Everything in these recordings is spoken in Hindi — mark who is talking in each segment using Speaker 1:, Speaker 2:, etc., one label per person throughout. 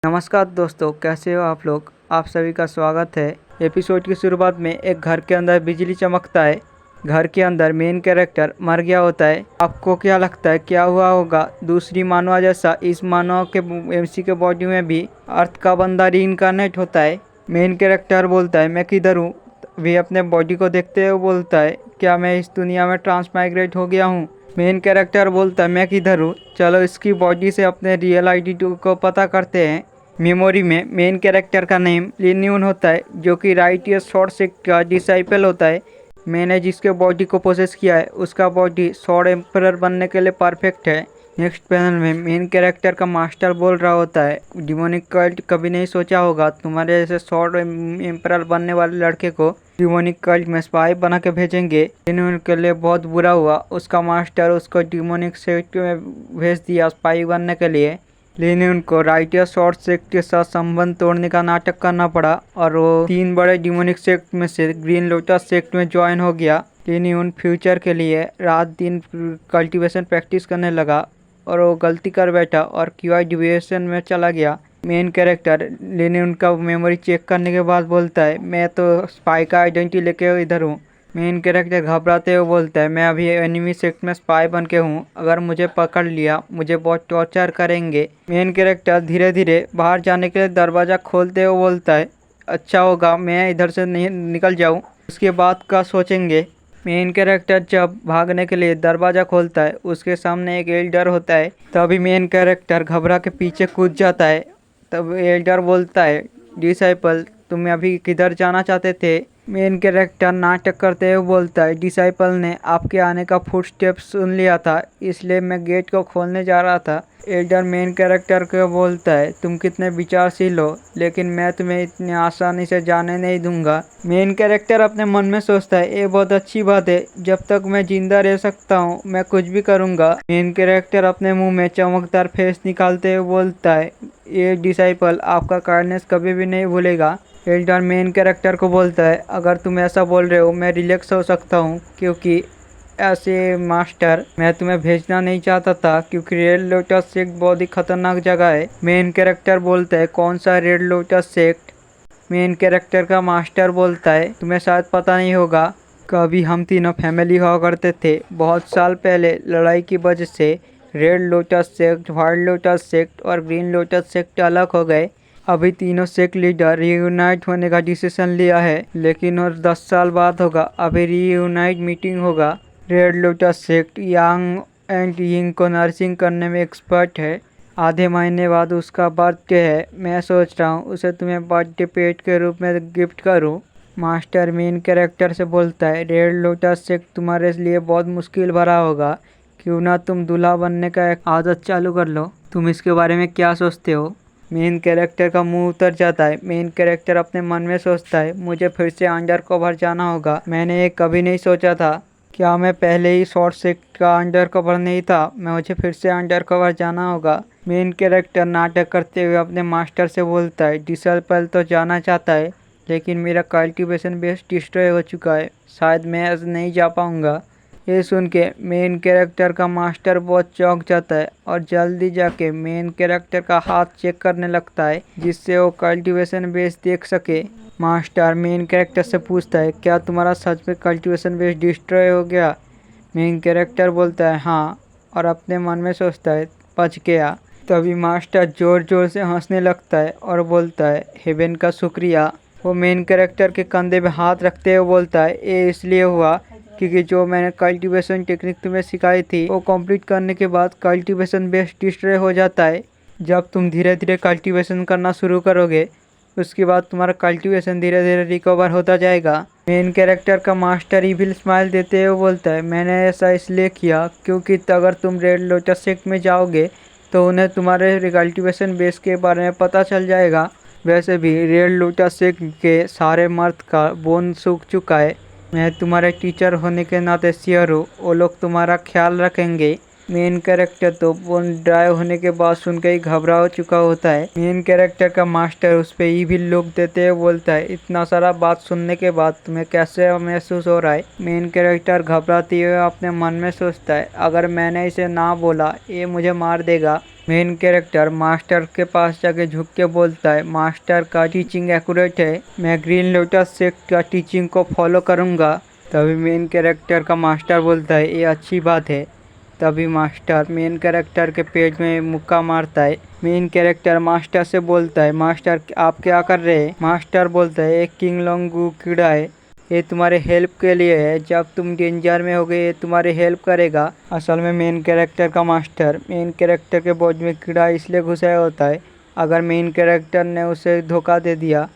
Speaker 1: नमस्कार दोस्तों, कैसे हो आप लोग। आप सभी का स्वागत है। एपिसोड की शुरुआत में एक घर के अंदर बिजली चमकता है। घर के अंदर मेन कैरेक्टर मर गया होता है। आपको क्या लगता है क्या हुआ होगा। दूसरी मानवा जैसा इस मानव के एमसी के बॉडी में भी अर्थ का बंदा रीइंकार्नेट होता है। मेन कैरेक्टर बोलता है मैं किधर हूँ। वे अपने बॉडी को देखते हुए बोलता है क्या मैं इस दुनिया में ट्रांसमाइग्रेट हो गया हूँ। मेन कैरेक्टर बोलता है मैं किधर हूँ, चलो इसकी बॉडी से अपने रियल आइडेंटिटी को पता करते हैं। मेमोरी में मेन कैरेक्टर का नेम लिन्यून होता है, जो कि राइटियस शॉर्ट सेक्ट का डिसाइपल होता है। मैंने जिसके बॉडी को पोसेस किया है उसका बॉडी सॉर्ड एम्परर बनने के लिए परफेक्ट है। नेक्स्ट पैनल में मेन कैरेक्टर का मास्टर बोल रहा होता है डिमोनिक कल्ट कभी नहीं सोचा होगा तुम्हारे जैसे सॉर्ड एम्परर बनने वाले लड़के को डिमोनिक कल्ट में स्पाई बना के भेजेंगे। लिन्यून के लिए बहुत बुरा हुआ, उसका मास्टर उसको डिमोनिक सेक्ट में भेज दिया स्पाई बनने के लिए। लिन्यून को राइटियर शॉर्ट सेक्ट के साथ संबंध तोड़ने का नाटक करना पड़ा और वो 3 बड़े डिमोनिक सेक्ट में से ग्रीन लोटस सेक्ट में ज्वाइन हो गया। लिन्यून फ्यूचर के लिए रात दिन कल्टीवेशन प्रैक्टिस करने लगा और वो गलती कर बैठा और क्यूआई डिविएशन में चला गया। मेन कैरेक्टर लिन्यून का मेमोरी चेक करने के बाद बोलता है मैं तो स्पाई का आइडेंटिटी लेके इधर हूँ। मेन कैरेक्टर घबराते हुए बोलता है मैं अभी एनिमी सेक्ट में स्पाई बन के हूँ, अगर मुझे पकड़ लिया मुझे बहुत टॉर्चर करेंगे। मेन कैरेक्टर धीरे धीरे बाहर जाने के लिए दरवाज़ा खोलते हुए बोलता है अच्छा होगा मैं इधर से नहीं निकल जाऊँ, उसके बाद का सोचेंगे। मेन कैरेक्टर जब भागने के लिए दरवाज़ा खोलता है उसके सामने एक एल्डर होता है। तभी मेन कैरेक्टर घबरा के पीछे कूद जाता है। तब एल्डर बोलता है डिसाइपल तुम अभी किधर जाना चाहते थे। मेन कैरेक्टर नाटक करते हुए बोलता है डिसाइपल ने आपके आने का फुटस्टेप्स सुन लिया था, इसलिए मैं गेट को खोलने जा रहा था। एल्डर मेन कैरेक्टर को बोलता है तुम कितने विचारशील हो, लेकिन मैं तुम्हें इतनी आसानी से जाने नहीं दूंगा। मेन कैरेक्टर अपने मन में सोचता है ये बहुत अच्छी बात है, जब तक मैं जिंदा रह सकता हूँ मैं कुछ भी करूँगा। मेन कैरेक्टर अपने मुंह में चमकदार फेस निकालते हुए बोलता है ये डिसाइपल आपका काइंडनेस कभी भी नहीं भूलेगा। एल्डर मेन कैरेक्टर को बोलता है अगर तुम ऐसा बोल रहे हो मैं रिलैक्स हो सकता हूँ, क्योंकि ऐसे मास्टर मैं तुम्हें भेजना नहीं चाहता था, क्योंकि रेड लोटस सेक्ट बहुत ही खतरनाक जगह है। मेन कैरेक्टर बोलता है कौन सा red lotus sect. Main character का मास्टर बोलता है तुम्हें शायद पता नहीं होगा, कभी हम तीनों फैमिली हुआ करते थे। बहुत साल पहले लड़ाई की वजह से red lotus sect, white lotus sect और ग्रीन लोटस सेक्ट अलग हो गए। अभी तीनों सेक्ट लीडर रीयूनाइट होने का डिसीजन लिया है, लेकिन और 10 साल बाद होगा। अभी रीयूनाइट मीटिंग होगा। Red lotus sect Yang and Ying को नर्सिंग करने में एक्सपर्ट है। आधे महीने बाद उसका बर्थडे है, मैं सोच रहा हूँ उसे तुम्हें बर्थडे पेट के रूप में गिफ्ट करूँ। मास्टर मेन कैरेक्टर से बोलता है रेड लोटस सेक्ट तुम्हारे लिए बहुत मुश्किल भरा होगा, क्यों ना तुम दूल्हा बनने का एक आदत चालू कर लो। तुम इसके बारे में क्या सोचते हो। मेन कैरेक्टर का मुंह उतर जाता है। मेन कैरेक्टर अपने मन में सोचता है मुझे फिर से अंडर कवर जाना होगा, मैंने ये कभी नहीं सोचा था। क्या मैं पहले ही शॉर्ट सेक्ट का अंडर कवर नहीं था, मुझे फिर से अंडर कवर जाना होगा। मेन कैरेक्टर नाटक करते हुए अपने मास्टर से बोलता है डिसल्पल तो जाना चाहता है, लेकिन मेरा कल्टीवेशन बेस डिस्ट्रॉय हो चुका है, शायद मैं आज नहीं जा पाऊँगा। ये सुन के मेन कैरेक्टर का मास्टर बहुत चौंक जाता है और जल्दी जाके मेन कैरेक्टर का हाथ चेक करने लगता है, जिससे वो कल्टीवेशन बेस देख सके। मास्टर मेन कैरेक्टर से पूछता है क्या तुम्हारा सच में कल्टीवेशन बेस डिस्ट्रॉय हो गया। मेन कैरेक्टर बोलता है हाँ, और अपने मन में सोचता है बच गया। तभी मास्टर जोर जोर से हंसने लगता है और बोलता है हेवन का शुक्रिया। वो मेन कैरेक्टर के कंधे पे हाथ रखते हुए बोलता है ये इसलिए हुआ क्योंकि जो मैंने कल्टीवेशन टेक्निक तुम्हें सिखाई थी वो कंप्लीट करने के बाद कल्टीवेशन बेस डिस्ट्रॉय हो जाता है। जब तुम धीरे धीरे कल्टीवेशन करना शुरू करोगे उसके बाद तुम्हारा कल्टीवेशन धीरे धीरे रिकवर होता जाएगा। मेन कैरेक्टर का मास्टर इविल स्माइल देते हुए बोलता है मैंने ऐसा इसलिए किया क्योंकि अगर तुम रेड लोटस सेक्ट में जाओगे तो उन्हें तुम्हारे कल्टीवेशन बेस के बारे में पता चल जाएगा। वैसे भी रेड लोटस सेक्ट के सारे मर्द का बोन सूख चुका है। मैं तुम्हारे टीचर होने के नाते श्योर हूँ वो लोग तुम्हारा ख्याल रखेंगे। मेन कैरेक्टर तो फोन ड्राइव होने के बाद सुन के ही घबरा हो चुका होता है। मेन कैरेक्टर का मास्टर उस पे ईविल लुक देते हुए बोलता है, इतना सारा बात सुनने के बाद तुम्हें कैसे महसूस हो रहा है। मेन कैरेक्टर घबराते हुए अपने मन में सोचता है, अगर मैंने इसे ना बोला ये मुझे मार देगा। मेन कैरेक्टर मास्टर के पास जाके झुक के बोलता है, मास्टर का टीचिंग एक्यूरेट है, मैं ग्रीन लोटस सेक्ट का टीचिंग को फॉलो करूँगा। तभी मेन कैरेक्टर का मास्टर बोलता है, ये अच्छी बात है। तभी मास्टर मेन कैरेक्टर के पेट में मुक्का मारता है। मेन कैरेक्टर मास्टर से बोलता है, मास्टर आप क्या कर रहे हैं। मास्टर बोलता है, एक किंग लोंगू कीड़ा है, ये तुम्हारे हेल्प के लिए है, जब तुम डेंजर में होगे ये तुम्हारी हेल्प करेगा। असल में मेन कैरेक्टर का मास्टर मेन कैरेक्टर के बॉडी में कीड़ा इसलिए घुसाया होता है, अगर मेन कैरेक्टर ने उसे धोखा दे दिया।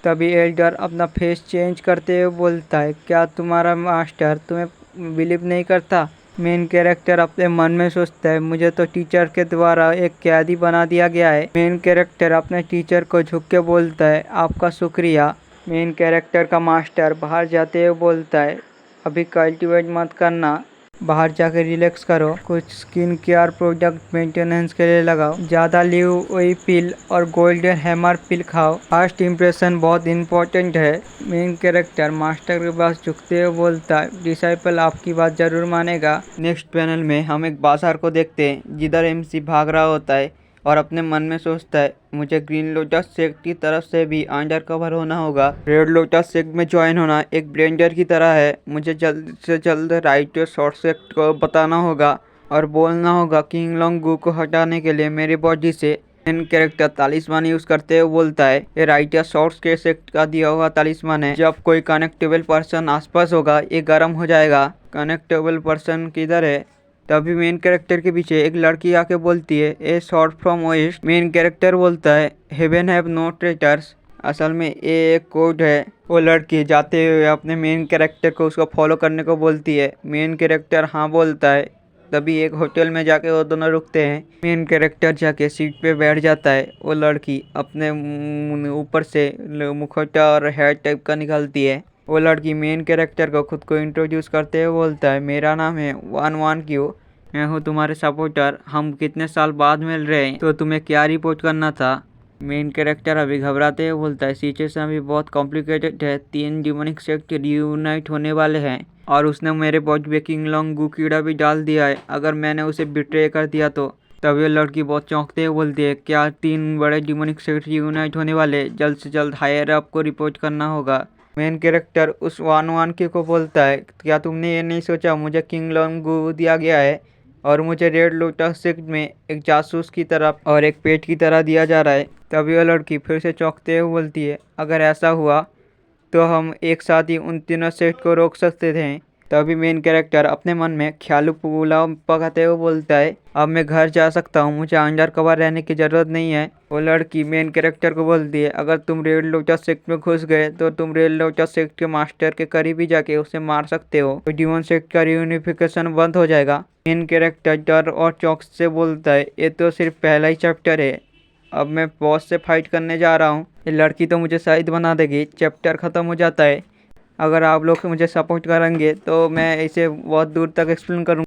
Speaker 1: तभी एल्डर अपना फेस चेंज करते हुए बोलता है, क्या तुम्हारा मास्टर तुम्हें बिलीव नहीं करता। मेन कैरेक्टर अपने मन में सोचता है, मुझे तो टीचर के द्वारा एक कैदी बना दिया गया है। मेन कैरेक्टर अपने टीचर को झुक के बोलता है, आपका शुक्रिया। मेन कैरेक्टर का मास्टर बाहर जाते हुए बोलता है, अभी कल्टिवेट मत करना, बाहर जाके रिलैक्स करो, कुछ स्किन केयर प्रोडक्ट मेंटेनेंस के लिए लगाओ, ज़्यादा लीव ओई पिल और गोल्डन हैमर पिल खाओ, फर्स्ट इम्प्रेशन बहुत इंपॉर्टेंट है। मेन कैरेक्टर मास्टर के पास झुकते हुए बोलता है, डिसाइपल आपकी बात जरूर मानेगा। नेक्स्ट पैनल में हम एक बाजार को देखते हैं जिधर एमसी भाग रहा होता है और अपने मन में सोचता है, मुझे ग्रीन लोटस सेक्ट की तरफ से भी अंडर कवर होना होगा। रेड लोटस सेक्ट में ज्वाइन होना एक ब्लेंडर की तरह है, मुझे जल्द से जल्द राइट शॉर्ट सेक्ट को बताना होगा और बोलना होगा किंग लोंगू को हटाने के लिए मेरी बॉडी से। मेन कैरेक्टर तालिस्मान यूज करते हुए बोलता है, ये राइट या शॉर्ट्स के सेक्ट का दिया हुआ तालिस्मान है, जब कोई कनेक्टेबल पर्सन आसपास होगा ये गर्म हो जाएगा। कनेक्टेबल पर्सन किधर है। तभी मेन कैरेक्टर के पीछे एक लड़की आके बोलती है, a short from west. Main character बोलता है, हेवन हैव नो ट्रेटर्स। असल में ये एक कोड है। वो लड़की जाते हुए अपने मेन कैरेक्टर को उसको फॉलो करने को बोलती है। मेन कैरेक्टर हाँ बोलता है। तभी एक होटल में जाके वो दोनों रुकते हैं। मेन कैरेक्टर जाके सीट पे बैठ जाता है। वो लड़की अपने ऊपर से मुखौटा और हेयर टाइप का निकालती है। वो लड़की मेन कैरेक्टर को खुद को इंट्रोड्यूस करते हुए बोलता है, मेरा नाम है वन वन क्यू, मैं हूँ तुम्हारे सपोर्टर, हम कितने साल बाद मिल रहे हैं, तो तुम्हें क्या रिपोर्ट करना था। मेन कैरेक्टर अभी घबराते हुए बोलता है, सिचुएशन अभी बहुत कॉम्प्लिकेटेड है, 3 डिमोनिक सेक्ट रियूनाइट होने वाले हैं और उसने मेरे बॉडी में किंग लोंगू कीड़ा भी डाल दिया है, अगर मैंने उसे बिट्रे कर दिया तो। तब ये लड़की बहुत चौंकते हुए बोलती है, क्या 3 बड़े डिमोनिक सेक्ट रियूनाइट होने वाले, जल्द से जल्द हायर अप को रिपोर्ट करना होगा। मेन कैरेक्टर उस वन के को बोलता है, क्या तुमने ये नहीं सोचा मुझे किंग लोंगू दिया गया है और मुझे रेड लोटस सेक्ट में एक जासूस की तरह और एक पेट की तरह दिया जा रहा है। तभी वह लड़की फिर से चौंकते हुए बोलती है, अगर ऐसा हुआ तो हम एक साथ ही उन तीनों सेक्ट को रोक सकते थे। तभी मेन कैरेक्टर अपने मन में ख्यालू पुलाव पकाते हुए बोलता है, अब मैं घर जा सकता हूँ, मुझे अंडर कवर रहने की ज़रूरत नहीं है। वो लड़की मेन कैरेक्टर को बोलती है, अगर तुम रेड लोटस सेक्ट में घुस गए तो तुम रेड लोटस सेक्ट के मास्टर के करीब ही जाके उसे मार सकते हो, तो डिमन सेक्ट का रियूनिफिकेशन बंद हो जाएगा। मेन कैरेक्टर डर और चौंक से बोलता है, ये तो सिर्फ पहला ही चैप्टर है, अब मैं बॉस से फाइट करने जा रहा हूँ, ये लड़की तो मुझे शहीद बना देगी। चैप्टर ख़त्म हो जाता है। अगर आप लोग मुझे सपोर्ट करेंगे तो मैं इसे बहुत दूर तक एक्सप्लेन करूँगा।